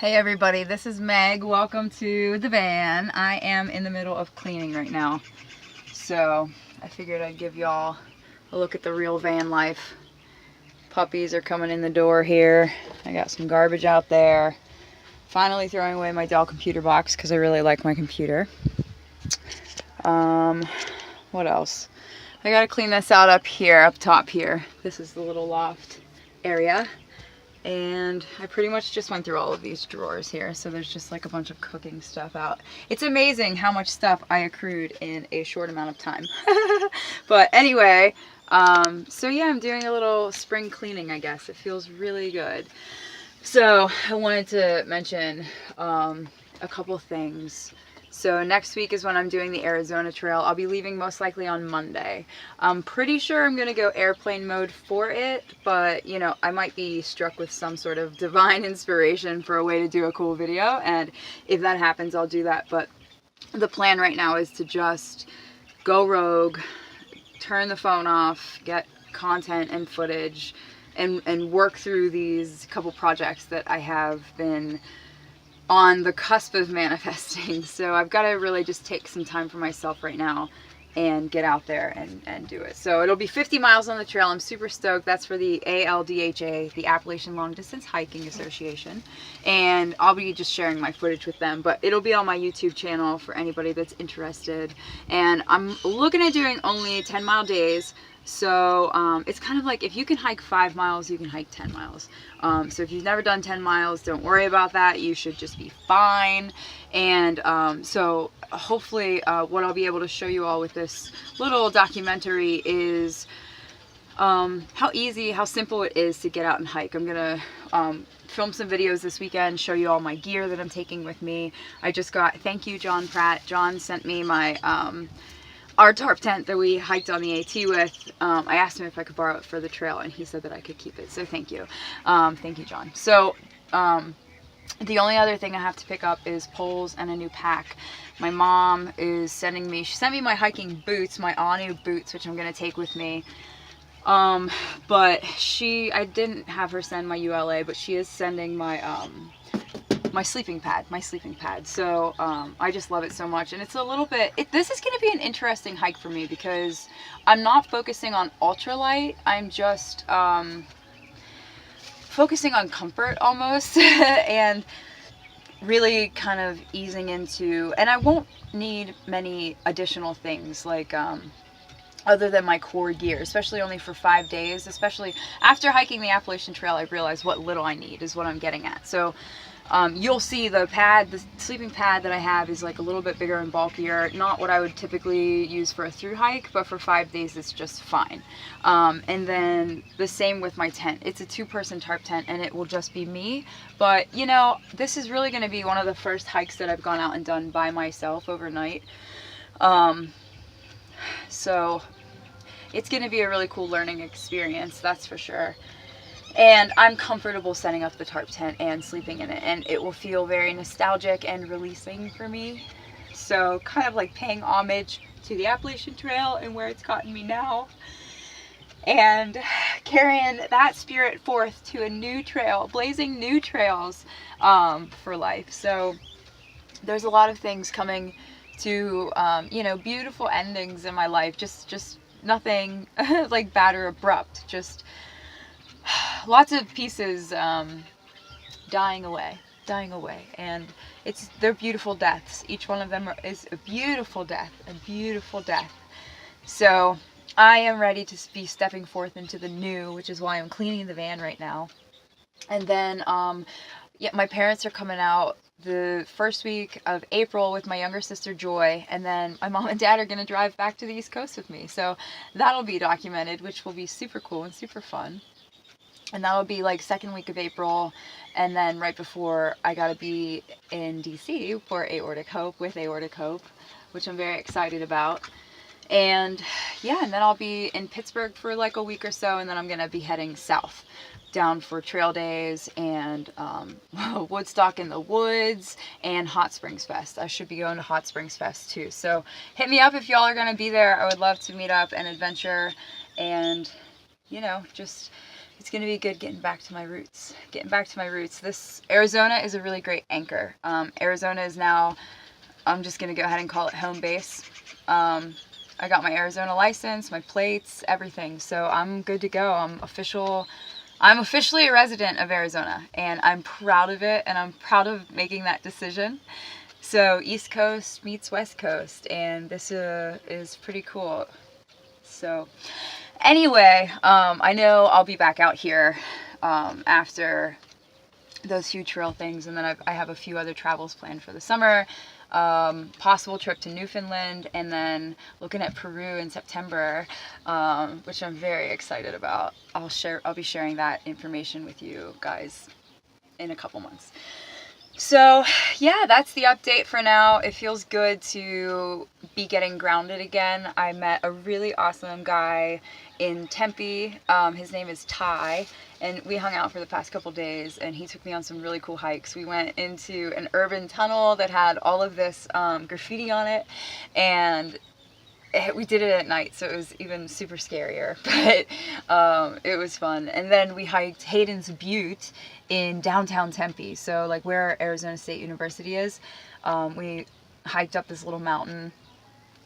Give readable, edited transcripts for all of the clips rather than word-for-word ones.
Hey everybody, this is Meg. Welcome to the van. I am in the middle of cleaning right now. So I figured I'd give y'all a look at the real van life. Puppies are coming in the door here. I got some garbage out there. Finally throwing away my Dell computer box because I really like my computer. What else? I gotta clean this out up here, up top here. This is the little loft area. And I pretty much just went through all of these drawers here, so there's just like a bunch of cooking stuff out. It's amazing how much stuff I accrued in a short amount of time. But anyway, so yeah, I'm doing a little spring cleaning, I guess. It feels really good. So I wanted to mention a couple things. So next week is when I'm doing the Arizona Trail. I'll be leaving most likely on Monday. I'm pretty sure I'm gonna go airplane mode for it, but you know, I might be struck with some sort of divine inspiration for a way to do a cool video, and if that happens, I'll do that. But the plan right now is to just go rogue, turn the phone off, get content and footage, and work through these couple projects that I have been on the cusp of manifesting. So I've got to really just take some time for myself right now and get out there and do it. So it'll be 50 miles on the trail. I'm super stoked. That's for the ALDHA, the Appalachian Long Distance Hiking Association. And I'll be just sharing my footage with them, but it'll be on my YouTube channel for anybody that's interested. And I'm looking at doing only 10-mile days. So it's kind of like if you can hike 5 miles, you can hike 10 miles. So if you've never done 10 miles, don't worry about that. You should just be fine. And so hopefully what I'll be able to show you all with this little documentary is how easy, how simple it is to get out and hike. I'm going to film some videos this weekend, show you all my gear that I'm taking with me. I just got, thank you, John Pratt. John sent me my our tarp tent that we hiked on the AT with. I asked him if I could borrow it for the trail, and he said that I could keep it, so thank you. Thank you, John. So the only other thing I have to pick up is poles and a new pack. My mom is sending me, she sent me my hiking boots, my Anu boots, which I'm going to take with me. But I didn't have her send my ULA, but she is sending my my sleeping pad. So I just love it so much, and it's a little bit, this is going to be an interesting hike for me because I'm not focusing on ultralight. I'm just focusing on comfort almost and really kind of easing into, and I won't need many additional things like other than my core gear, especially only for 5 days. Especially after hiking the Appalachian Trail, I realized what little I need is what I'm getting at. So you'll see the sleeping pad that I have is like a little bit bigger and bulkier. Not what I would typically use for a through hike, but for 5 days it's just fine. And then the same with my tent. It's a 2-person tarp tent and it will just be me. But you know, this is really going to be one of the first hikes that I've gone out and done by myself overnight. So it's going to be a really cool learning experience, that's for sure. And I'm comfortable setting up the tarp tent and sleeping in it, and it will feel very nostalgic and releasing for me. So kind of like paying homage to the Appalachian Trail and where it's gotten me now, and carrying that spirit forth to a new trail, blazing new trails for life. So there's a lot of things coming to you know, beautiful endings in my life, just nothing like bad or abrupt, just lots of pieces dying away, and they're beautiful deaths. Each one of them is a beautiful death, So I am ready to be stepping forth into the new, which is why I'm cleaning the van right now. And then yeah, my parents are coming out the first week of April with my younger sister Joy, and then my mom and dad are going to drive back to the East Coast with me. So that'll be documented, which will be super cool and super fun. And that'll be like second week of April, and then right before I gotta be in DC for Aortic Hope, with Aortic Hope, which I'm very excited about. And yeah, and then I'll be in Pittsburgh for like a week or so, and then I'm gonna be heading south, down for trail days and Woodstock in the Woods and Hot Springs Fest. I should be going to Hot Springs Fest too. So hit me up if y'all are gonna be there. I would love to meet up and adventure and, you know, just it's going to be good getting back to my roots. This Arizona is a really great anchor. Arizona is now, I'm just going to go ahead and call it home base. I got my Arizona license, my plates, everything. So I'm good to go. I'm officially a resident of Arizona, and I'm proud of it, and I'm proud of making that decision. So East Coast meets West Coast, and this is pretty cool. So anyway, I know I'll be back out here after those few trail things, and then I have a few other travels planned for the summer. Possible trip to Newfoundland, and then looking at Peru in September, which I'm very excited about. I'll be sharing that information with you guys in a couple months. So yeah, that's the update for now. It feels good to be getting grounded again. I met a really awesome guy in Tempe. His name is Ty, and we hung out for the past couple days, and he took me on some really cool hikes. We went into an urban tunnel that had all of this graffiti on it, and we did it at night, so it was even super scarier, but it was fun. And then we hiked Hayden's Butte in downtown Tempe, so like where Arizona State University is. We hiked up this little mountain,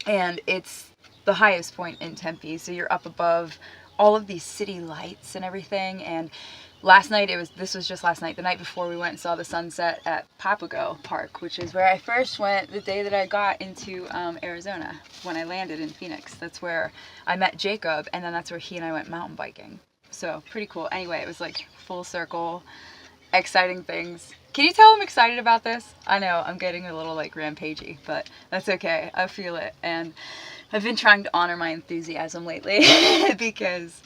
and it's the highest point in Tempe, so you're up above all of these city lights and everything. And this was just last night. The night before, we went and saw the sunset at Papago Park, which is where I first went the day that I got into Arizona, when I landed in Phoenix. That's where I met Jacob, and then that's where he and I went mountain biking. So pretty cool. Anyway, it was like full circle, exciting things. Can you tell I'm excited about this? I know I'm getting a little like rampagey, but that's okay. I feel it, and I've been trying to honor my enthusiasm lately because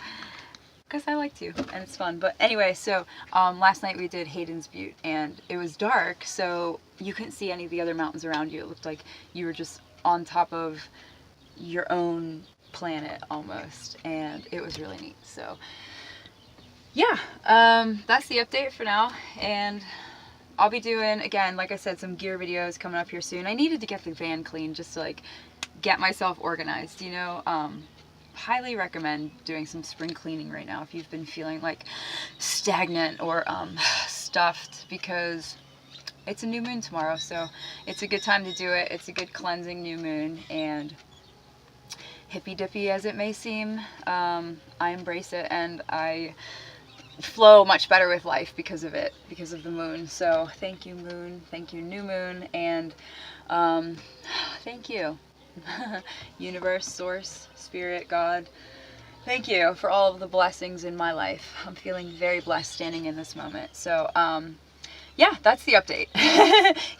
I like to, and it's fun. But anyway, so last night we did Hayden's Butte, and it was dark, so you couldn't see any of the other mountains around you. It looked like you were just on top of your own planet almost, and it was really neat. So yeah, that's the update for now, and I'll be doing, again, like I said, some gear videos coming up here soon. I needed to get the van clean just to like get myself organized, you know. Highly recommend doing some spring cleaning right now if you've been feeling like stagnant or stuffed, because it's a new moon tomorrow, so it's a good time to do it. It's a good cleansing new moon, and hippy dippy as it may seem, I embrace it, and I flow much better with life because of it, because of the moon. So thank you, moon. Thank you, new moon. And thank you universe, source, spirit, God, thank you for all of the blessings in my life. I'm feeling very blessed standing in this moment. So yeah, that's the update.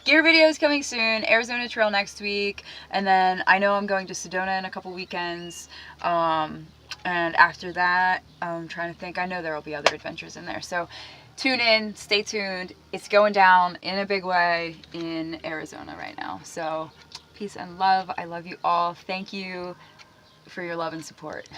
Gear videos coming soon, Arizona Trail next week, and then I know I'm going to Sedona in a couple weekends, and after that, I'm trying to think, I know there will be other adventures in there, so tune in, stay tuned. It's going down in a big way in Arizona right now. So peace and love. I love you all. Thank you for your love and support.